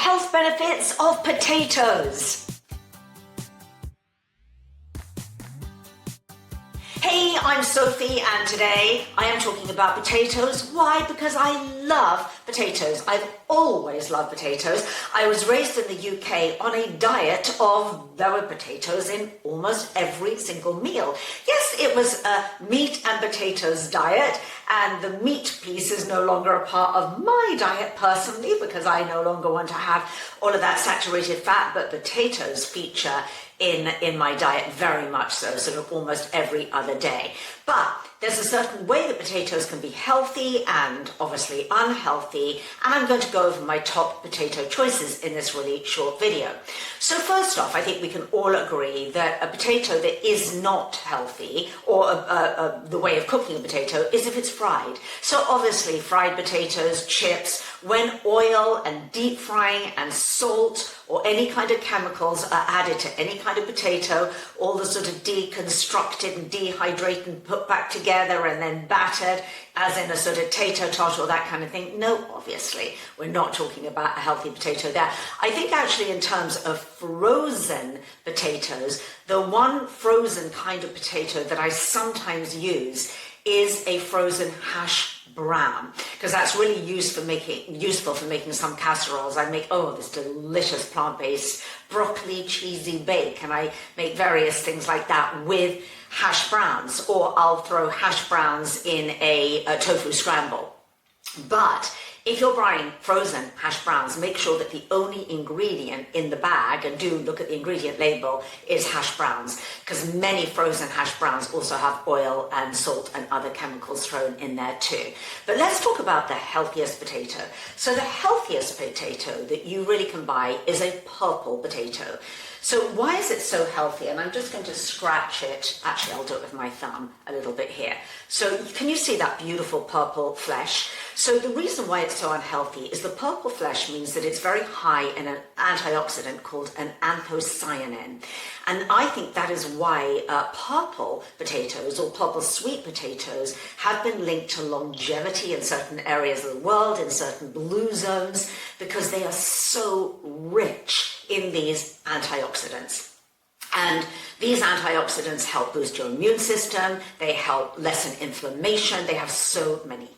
health benefits of potatoes. Hey, I'm Sophie, and today I am talking about potatoes. Why? Because I love potatoes. I've always loved potatoes. I was raised in the UK on a diet of there were potatoes in almost every single meal. Yes, it was a meat and potatoes diet, and the meat piece is no longer a part of my diet personally because I no longer want to have all of that saturated fat, but potatoes feature in my diet very much so, sort of almost every other day. But there's a certain way that potatoes can be healthy and obviously unhealthy, and I'm going to go over my top potato choices in this really short video. So first off, I think we can all agree that a potato that is not healthy, or the way of cooking a potato, is if it's fried. So obviously fried potatoes, chips, when oil and deep frying and salt or any kind of chemicals are added to any kind of potato, all the sort of deconstructed and dehydrated and put back together and then battered as in a sort of tater tot or that kind of thing. No, obviously, we're not talking about a healthy potato there. I think actually in terms of frozen potatoes, the one frozen kind of potato that I sometimes use is a frozen hash brown, because that's really useful for making some casseroles. I make, this delicious plant-based broccoli cheesy bake, and I make various things like that with hash browns, or I'll throw hash browns in a tofu scramble. But if you're buying frozen hash browns, make sure that the only ingredient in the bag, and do look at the ingredient label, is hash browns, because many frozen hash browns also have oil and salt and other chemicals thrown in there too. But let's talk about the healthiest potato. So the healthiest potato that you really can buy is a purple potato. So why is it so healthy? And I'm just going to scratch it. Actually, I'll do it with my thumb a little bit here. So can you see that beautiful purple flesh? So the reason why it's so unhealthy is the purple flesh means that it's very high in an antioxidant called an anthocyanin. And I think that is why purple potatoes, or purple sweet potatoes, have been linked to longevity in certain areas of the world, in certain blue zones, because they are so rich in these antioxidants. And these antioxidants help boost your immune system, they help lessen inflammation, they have so many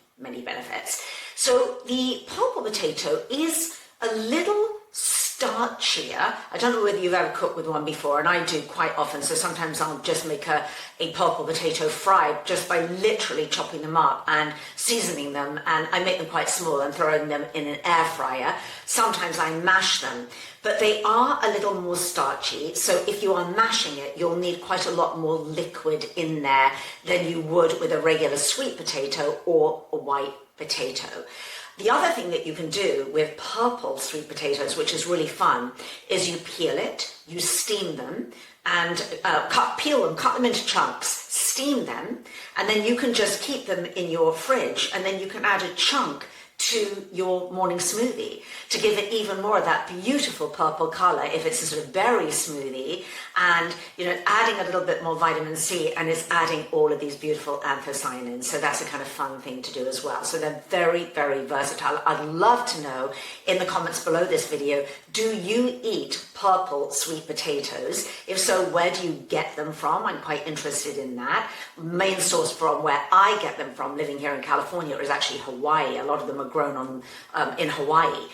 benefits. So the purple potato is a little starchier. I don't know whether you've ever cooked with one before, and I do quite often, so sometimes I'll just make a purple potato fried just by literally chopping them up and seasoning them, and I make them quite small and throwing them in an air fryer. Sometimes I mash them, but they are a little more starchy, so if you are mashing it, you'll need quite a lot more liquid in there than you would with a regular sweet potato or a white potato. The other thing that you can do with purple sweet potatoes, which is really fun, is you peel it, you steam them, and peel them, cut them into chunks, steam them, and then you can just keep them in your fridge, and then you can add a chunk to your morning smoothie to give it even more of that beautiful purple color if it's a sort of berry smoothie, and adding a little bit more vitamin C, and it's adding all of these beautiful anthocyanins. So that's a kind of fun thing to do as well. So they're very, very versatile. I'd love to know in the comments below this video, do you eat purple sweet potatoes? If so, where do you get them from? I'm quite interested in that. Main source from where I get them from, living here in California, is actually Hawaii. A lot of them are grown in Hawaii.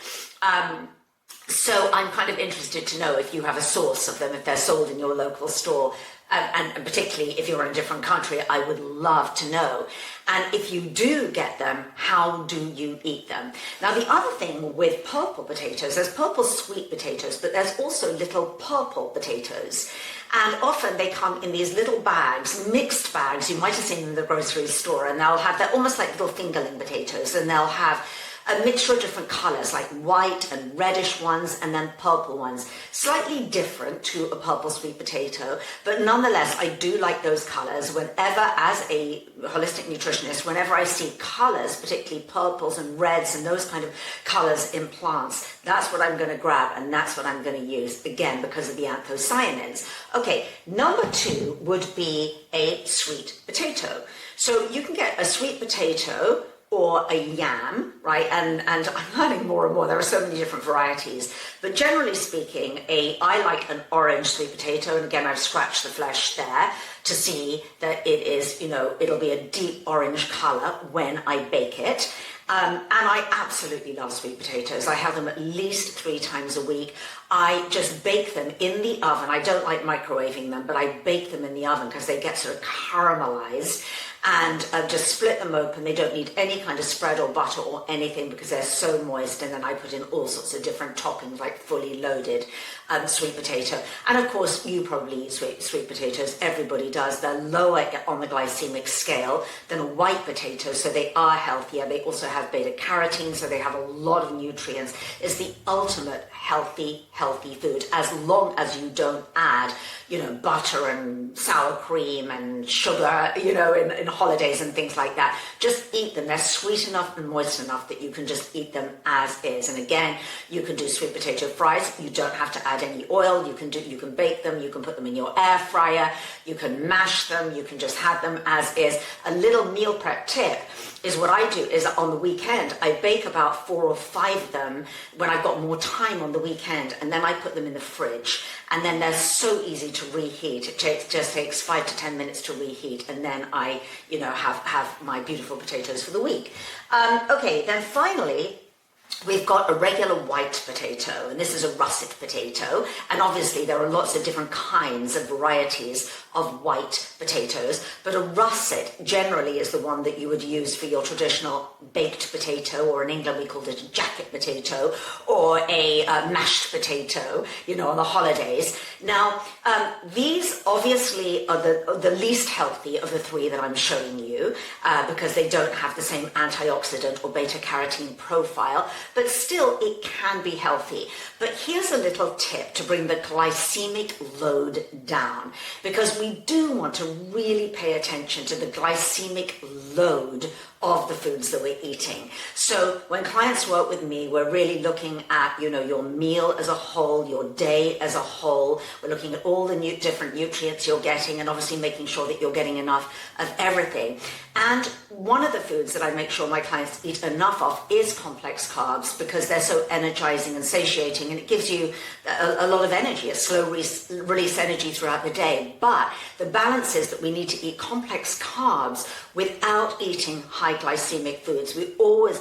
So I'm kind of interested to know if you have a source of them, if they're sold in your local store, and particularly if you're in a different country, I would love to know. And if you do get them, how do you eat them? Now, the other thing with purple potatoes, there's purple sweet potatoes, but there's also little purple potatoes. And often they come in these little bags, mixed bags. You might have seen them in the grocery store, and they're almost like little fingerling potatoes, and they'll have a mixture of different colors, like white and reddish ones, and then purple ones. Slightly different to a purple sweet potato, but nonetheless, I do like those colors. Whenever, as a holistic nutritionist, whenever I see colors, particularly purples and reds and those kind of colors in plants, that's what I'm going to grab, and that's what I'm going to use, again, because of the anthocyanins. Okay, number 2 would be a sweet potato. So you can get a sweet potato or a yam, right? And I'm learning more and more. There are so many different varieties. But generally speaking, I like an orange sweet potato. And again, I've scratched the flesh there to see that it is, it'll be a deep orange color when I bake it. And I absolutely love sweet potatoes. I have them at least 3 times a week. I just bake them in the oven. I don't like microwaving them, but I bake them in the oven because they get sort of caramelized, and just split them open. They don't need any kind of spread or butter or anything because they're so moist. And then I put in all sorts of different toppings, like fully loaded sweet potato. And of course, you probably eat sweet potatoes. Everybody does. They're lower on the glycemic scale than a white potato, so they are healthier. They also have beta carotene, so they have a lot of nutrients. It's the ultimate healthy food, as long as you don't add, butter and sour cream and sugar, in holidays and things like that. Just eat them. They're sweet enough and moist enough that you can just eat them as is. And again, you can do sweet potato fries. You don't have to add any oil. You can bake them. You can put them in your air fryer. You can mash them. You can just have them as is. A little meal prep tip is what I do is on the weekend, I bake about 4 or 5 of them when I've got more time on the weekend, and then I put them in the fridge, and then they're so easy to reheat. It just takes 5 to 10 minutes to reheat, and then I, have my beautiful potatoes for the week. Okay, then finally, we've got a regular white potato, and this is a russet potato. And obviously there are lots of different kinds of varieties of white potatoes, but a russet generally is the one that you would use for your traditional baked potato, or in England we called it a jacket potato, or a mashed potato, on the holidays. Now, these obviously are the least healthy of the 3 that I'm showing you, because they don't have the same antioxidant or beta carotene profile, but still it can be healthy. But here's a little tip to bring the glycemic load down, because we do want to really pay attention to the glycemic load of the foods that we're eating. So when clients work with me, we're really looking at, your meal as a whole, your day as a whole. We're looking at all the different nutrients you're getting, and obviously making sure that you're getting enough of everything. And one of the foods that I make sure my clients eat enough of is complex carbs, because they're so energizing and satiating, and it gives you a lot of energy, a slow release energy throughout the day. But the balance is that we need to eat complex carbs without eating high glycemic foods.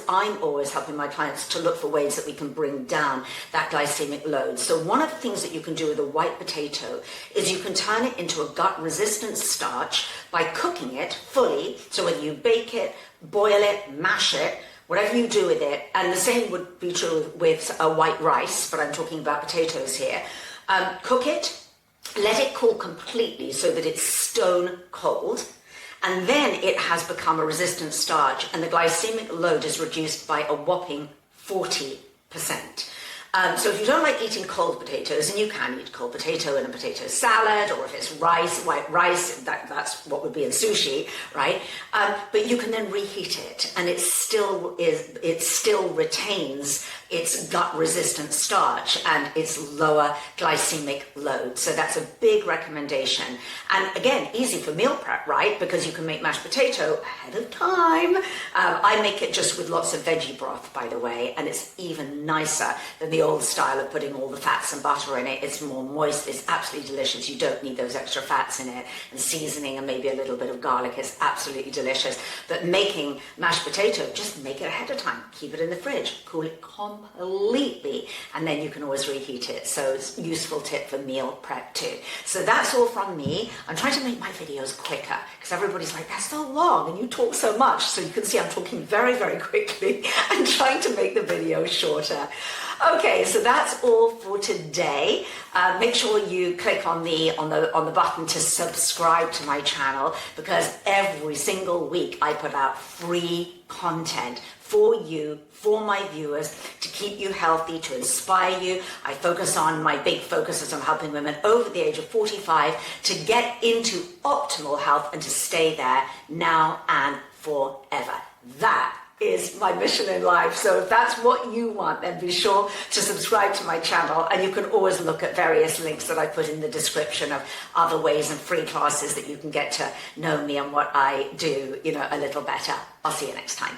I'm always helping my clients to look for ways that we can bring down that glycemic load. So one of the things that you can do with a white potato is you can turn it into a gut-resistant starch by cooking it fully. So whether you bake it, boil it, mash it, whatever you do with it, and the same would be true with a white rice, but I'm talking about potatoes here. Cook it, let it cool completely so that it's stone cold, and then it has become a resistant starch, and the glycemic load is reduced by a whopping 40%. So if you don't like eating cold potatoes, and you can eat cold potato in a potato salad, or if it's white rice, that's what would be in sushi, right? But you can then reheat it, and it still retains its gut-resistant starch and its lower glycemic load. So that's a big recommendation. And again, easy for meal prep, right? Because you can make mashed potato ahead of time. I make it just with lots of veggie broth, by the way, and it's even nicer than the old style of putting all the fats and butter in it. It's more moist. It's absolutely delicious. You don't need those extra fats in it, and seasoning and maybe a little bit of garlic is absolutely delicious. But making mashed potato, just make it ahead of time. Keep it in the fridge. Cool it completely, and then you can always reheat it. So it's a useful tip for meal prep too. So that's all from me. I'm trying to make my videos quicker because everybody's like, they're so long and you talk so much. So you can see I'm talking very, very quickly and trying to make the video shorter. Okay, so that's all for today. Make sure you click on the button to subscribe to my channel, because every single week I put out free content for you, for my viewers, to keep you healthy, to inspire you. My big focus is on helping women over the age of 45 to get into optimal health and to stay there now and forever. That is my mission in life. So if that's what you want, then be sure to subscribe to my channel, and you can always look at various links that I put in the description of other ways and free classes that you can get to know me and what I do, a little better. I'll see you next time.